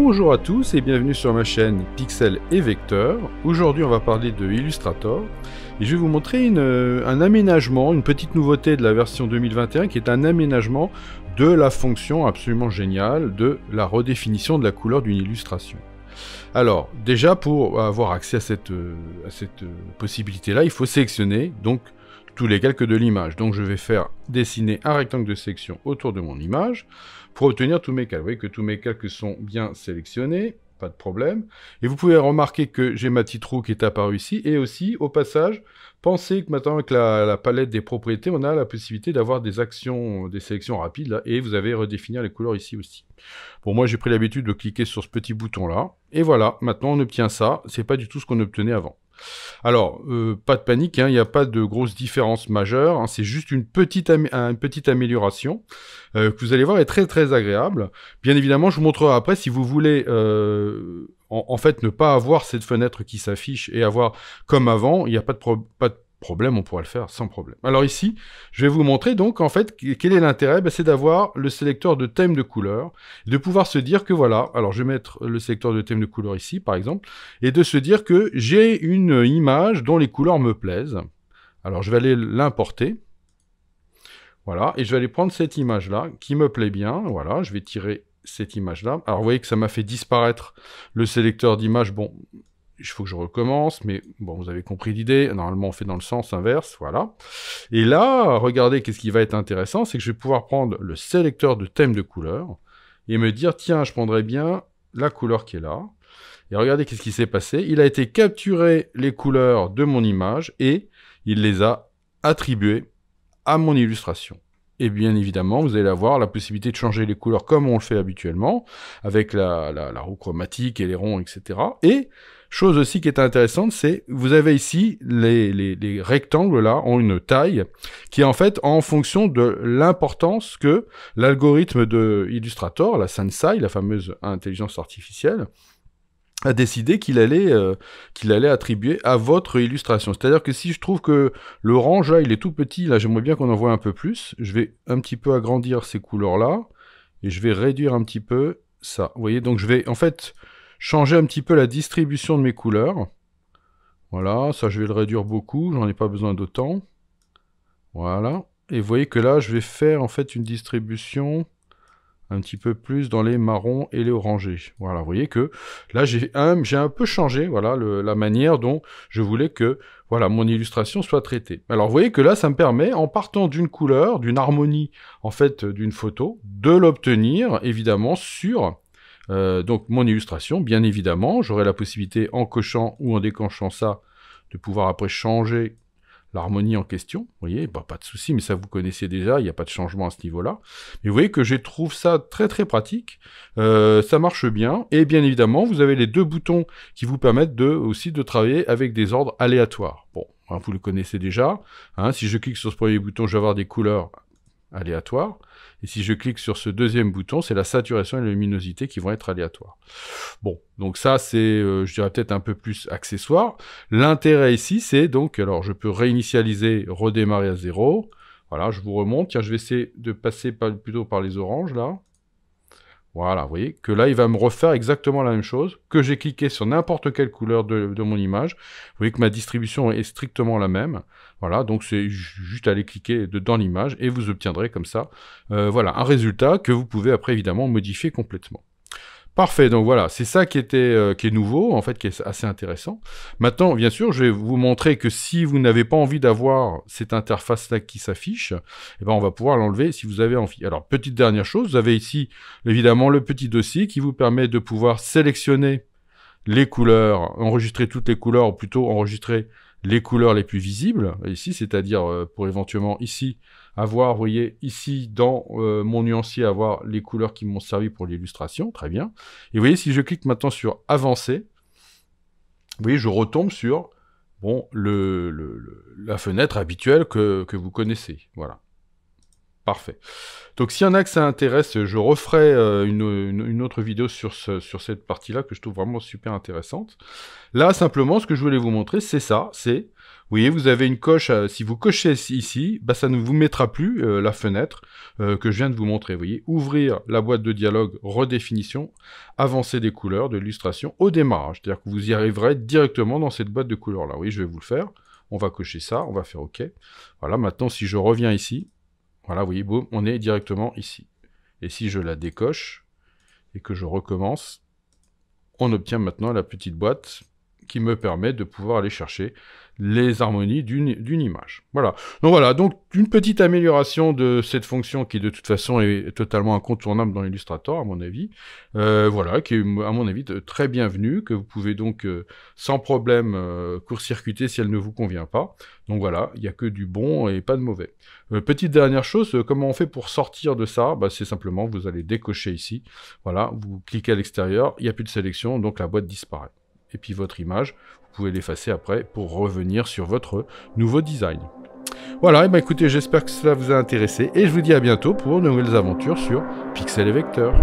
Bonjour à tous et bienvenue sur ma chaîne Pixel et Vecteur. Aujourd'hui on va parler de Illustrator et je vais vous montrer un aménagement, une petite nouveauté de la version 2021 qui est un aménagement de la fonction absolument géniale de la redéfinition de la couleur d'une illustration. Alors déjà pour avoir accès à cette possibilité-là, il faut sélectionner donc tous les calques de l'image. Donc je vais faire dessiner un rectangle de sélection autour de mon image pour obtenir tous mes calques. Vous voyez que tous mes calques sont bien sélectionnés, pas de problème. Et vous pouvez remarquer que j'ai ma petite roue qui est apparue ici. Et aussi, au passage, pensez que maintenant avec la palette des propriétés, on a la possibilité d'avoir des actions, des sélections rapides. Là, et vous avez redéfinir les couleurs ici aussi. Bon, moi j'ai pris l'habitude de cliquer sur ce petit bouton-là. Et voilà, maintenant on obtient ça. C'est pas du tout ce qu'on obtenait avant. Alors, pas de panique, hein, il n'y a pas de grosse différence majeure, hein, c'est juste une petite amélioration que vous allez voir est très très agréable. Bien évidemment, je vous montrerai après si vous voulez en fait ne pas avoir cette fenêtre qui s'affiche et avoir comme avant, il n'y a pas de problème, on pourra le faire sans problème. Alors ici, je vais vous montrer donc en fait quel est l'intérêt, c'est d'avoir le sélecteur de thème de couleur, de pouvoir se dire que voilà, alors je vais mettre le sélecteur de thème de couleur ici par exemple, et de se dire que j'ai une image dont les couleurs me plaisent. Alors je vais aller l'importer, voilà, et je vais aller prendre cette image là qui me plaît bien, voilà, je vais tirer cette image là. Alors vous voyez que ça m'a fait disparaître le sélecteur d'image, bon, il faut que je recommence, mais bon, vous avez compris l'idée. Normalement, on fait dans le sens inverse, voilà. Et là, regardez, qu'est-ce qui va être intéressant, c'est que je vais pouvoir prendre le sélecteur de thème de couleur et me dire, tiens, je prendrai bien la couleur qui est là. Et regardez, qu'est-ce qui s'est passé. Il a été capturé les couleurs de mon image et il les a attribuées à mon illustration. Et bien évidemment, vous allez avoir la possibilité de changer les couleurs comme on le fait habituellement, avec la roue chromatique et les ronds, etc. Et chose aussi qui est intéressante, c'est vous avez ici les rectangles là ont une taille qui est en fait en fonction de l'importance que l'algorithme de Illustrator, la Sensei, la fameuse intelligence artificielle, a décidé qu'il allait attribuer à votre illustration. C'est-à-dire que si je trouve que l'orange, là, il est tout petit, là, j'aimerais bien qu'on en voit un peu plus, je vais un petit peu agrandir ces couleurs-là, et je vais réduire un petit peu ça. Vous voyez, donc je vais, en fait, changer un petit peu la distribution de mes couleurs. Voilà, ça, je vais le réduire beaucoup, j'en ai pas besoin d'autant. Voilà. Et vous voyez que là, je vais faire, en fait, une distribution un petit peu plus dans les marrons et les orangés. Voilà, vous voyez que là, j'ai un peu changé voilà, la manière dont je voulais que voilà, mon illustration soit traitée. Alors, vous voyez que là, ça me permet, en partant d'une couleur, d'une harmonie, en fait, d'une photo, de l'obtenir, évidemment, sur donc mon illustration. Bien évidemment, j'aurai la possibilité, en cochant ou en déclenchant ça, de pouvoir après changer l'harmonie en question, vous voyez, bah, pas de souci, mais ça vous connaissez déjà, il n'y a pas de changement à ce niveau-là. Mais vous voyez que je trouve ça très très pratique, ça marche bien, et bien évidemment, vous avez les deux boutons qui vous permettent aussi de travailler avec des ordres aléatoires. Bon, hein, vous le connaissez déjà, hein, si je clique sur ce premier bouton, je vais avoir des couleurs aléatoires, et si je clique sur ce deuxième bouton, c'est la saturation et la luminosité qui vont être aléatoires. Bon, donc ça c'est, je dirais peut-être un peu plus accessoire. L'intérêt ici, c'est donc, alors je peux réinitialiser, redémarrer à 0. Voilà, je vous remonte. Tiens, je vais essayer de passer plutôt par les oranges, là. Voilà, vous voyez que là, il va me refaire exactement la même chose, que j'ai cliqué sur n'importe quelle couleur de mon image. Vous voyez que ma distribution est strictement la même. Voilà, donc c'est juste aller cliquer dans l'image et vous obtiendrez comme ça, voilà, un résultat que vous pouvez après évidemment modifier complètement. Parfait, donc voilà, c'est ça qui est nouveau, en fait, qui est assez intéressant. Maintenant, bien sûr, je vais vous montrer que si vous n'avez pas envie d'avoir cette interface-là qui s'affiche, eh ben, on va pouvoir l'enlever si vous avez envie. Alors, petite dernière chose, vous avez ici, évidemment, le petit dossier qui vous permet de pouvoir sélectionner les couleurs, enregistrer toutes les couleurs, ou plutôt enregistrer les couleurs les plus visibles, ici, c'est-à-dire pour éventuellement ici, avoir, vous voyez, ici, dans mon nuancier, avoir les couleurs qui m'ont servi pour l'illustration, très bien. Et vous voyez, si je clique maintenant sur « Avancer », vous voyez, je retombe sur, bon, la fenêtre habituelle que vous connaissez, voilà. Parfait. Donc s'il y en a que ça intéresse, je referai une autre vidéo sur cette partie-là que je trouve vraiment super intéressante. Là, simplement, ce que je voulais vous montrer, c'est ça, c'est... Vous voyez, vous avez une coche, si vous cochez ici, bah, ça ne vous mettra plus la fenêtre que je viens de vous montrer. Vous voyez, ouvrir la boîte de dialogue, redéfinition, avancer des couleurs, de l'illustration au démarrage. C'est-à-dire que vous y arriverez directement dans cette boîte de couleurs-là. Oui, je vais vous le faire. On va cocher ça, on va faire OK. Voilà, maintenant, si je reviens ici, voilà, vous voyez, boum, on est directement ici. Et si je la décoche et que je recommence, on obtient maintenant la petite boîte qui me permet de pouvoir aller chercher les harmonies d'une image. Voilà. Donc une petite amélioration de cette fonction qui de toute façon est totalement incontournable dans Illustrator à mon avis. Voilà, qui est à mon avis très bienvenue, que vous pouvez donc sans problème court-circuiter si elle ne vous convient pas. Donc voilà, il n'y a que du bon et pas de mauvais. Petite dernière chose, comment on fait pour sortir de ça? Bah, c'est simplement, vous allez décocher ici. Voilà, vous cliquez à l'extérieur, il n'y a plus de sélection, donc la boîte disparaît. Et puis votre image, vous pouvez l'effacer après pour revenir sur votre nouveau design. Voilà, et ben écoutez, j'espère que cela vous a intéressé et je vous dis à bientôt pour de nouvelles aventures sur Pixel et Vecteur.